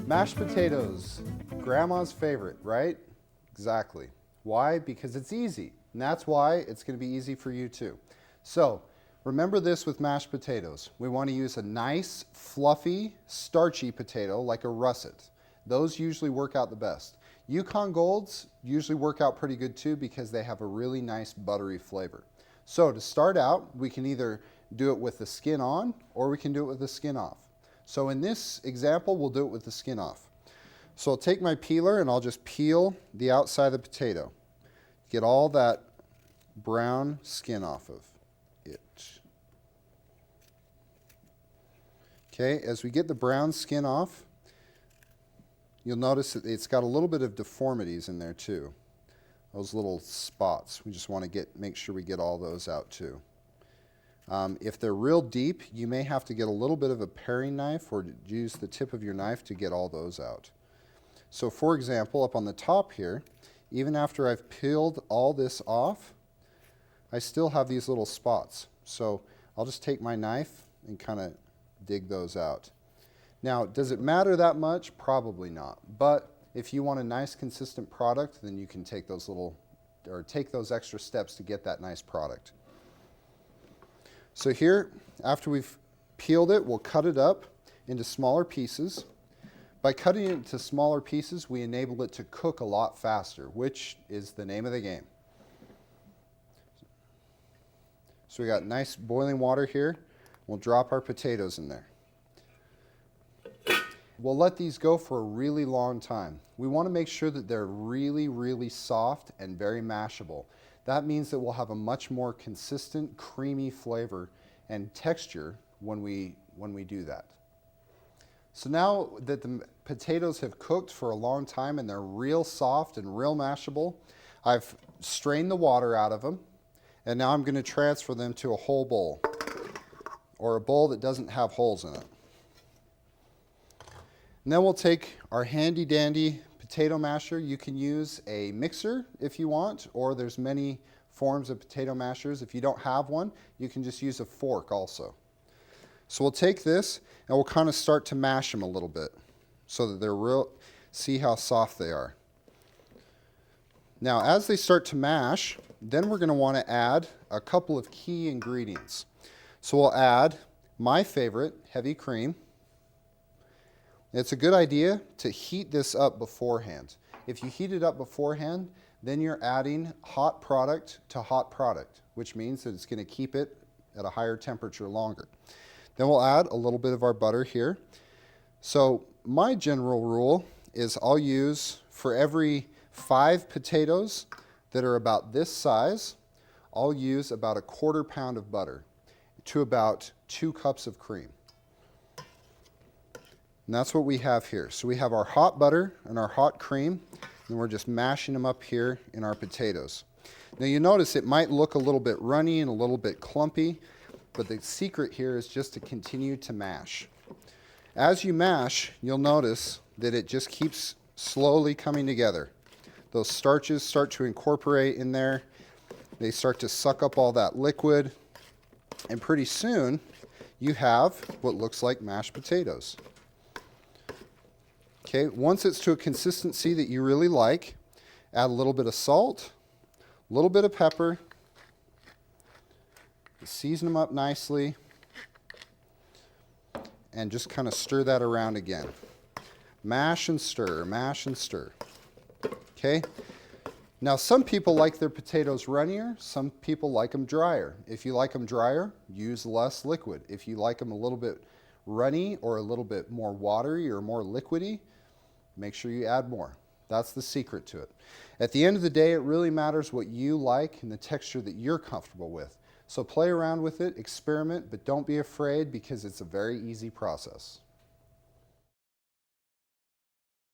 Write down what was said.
Mashed potatoes, grandma's favorite, right? Exactly. Why? Because it's easy. And that's why it's going to be easy for you too. So remember this with mashed potatoes. We want to use a nice, fluffy, starchy potato like a russet. Those usually work out the best. Yukon Golds usually work out pretty good too because they have a really nice buttery flavor. So to start out, we can either do it with the skin on or we can do it with the skin off. So in this example, we'll do it with the skin off. So I'll take my peeler and I'll just peel the outside of the potato. Get all that brown skin off of it. Okay, as we get the brown skin off, you'll notice that it's got a little bit of deformities in there too. Those little spots. We just want to make sure we get all those out too. If they're real deep, you may have to get a little bit of a paring knife or use the tip of your knife to get all those out. So for example, up on the top here, even after I've peeled all this off, I still have these little spots. So I'll just take my knife and kind of dig those out. Now, does it matter that much? Probably not. But if you want a nice consistent product, then you can take those extra steps to get that nice product. So here, after we've peeled it, we'll cut it up into smaller pieces. By cutting it into smaller pieces, we enable it to cook a lot faster, which is the name of the game. So we got nice boiling water here. We'll drop our potatoes in there. We'll let these go for a really long time. We want to make sure that they're really, really soft and very mashable. That means that we'll have a much more consistent, creamy flavor and texture when we do that. So now that the potatoes have cooked for a long time and they're real soft and real mashable, I've strained the water out of them, and now I'm going to transfer them to a whole bowl, or a bowl that doesn't have holes in it. And then we'll take our handy dandy potato masher. You can use a mixer if you want, or there's many forms of potato mashers. If you don't have one, you can just use a fork also. So we'll take this and we'll kind of start to mash them a little bit so that they're real, see how soft they are. Now as they start to mash, then we're going to want to add a couple of key ingredients. So we'll add my favorite, heavy cream. It's a good idea to heat this up beforehand. If you heat it up beforehand, then you're adding hot product to hot product, which means that it's going to keep it at a higher temperature longer. Then we'll add a little bit of our butter here. So my general rule is I'll use, for every 5 potatoes that are about this size, I'll use about 1/4 pound of butter to about 2 cups of cream. And that's what we have here. So we have our hot butter and our hot cream, and we're just mashing them up here in our potatoes. Now you notice it might look a little bit runny and a little bit clumpy, but the secret here is just to continue to mash. As you mash, you'll notice that it just keeps slowly coming together. Those starches start to incorporate in there. They start to suck up all that liquid, and pretty soon you have what looks like mashed potatoes. Okay, once it's to a consistency that you really like, add a little bit of salt, a little bit of pepper, season them up nicely, and just kind of stir that around again. Mash and stir, mash and stir. Okay? Now some people like their potatoes runnier, some people like them drier. If you like them drier, use less liquid. If you like them a little bit runny or a little bit more watery or more liquidy, make sure you add more. That's the secret to it. At the end of the day, it really matters what you like and the texture that you're comfortable with. So play around with it, experiment, but don't be afraid because it's a very easy process.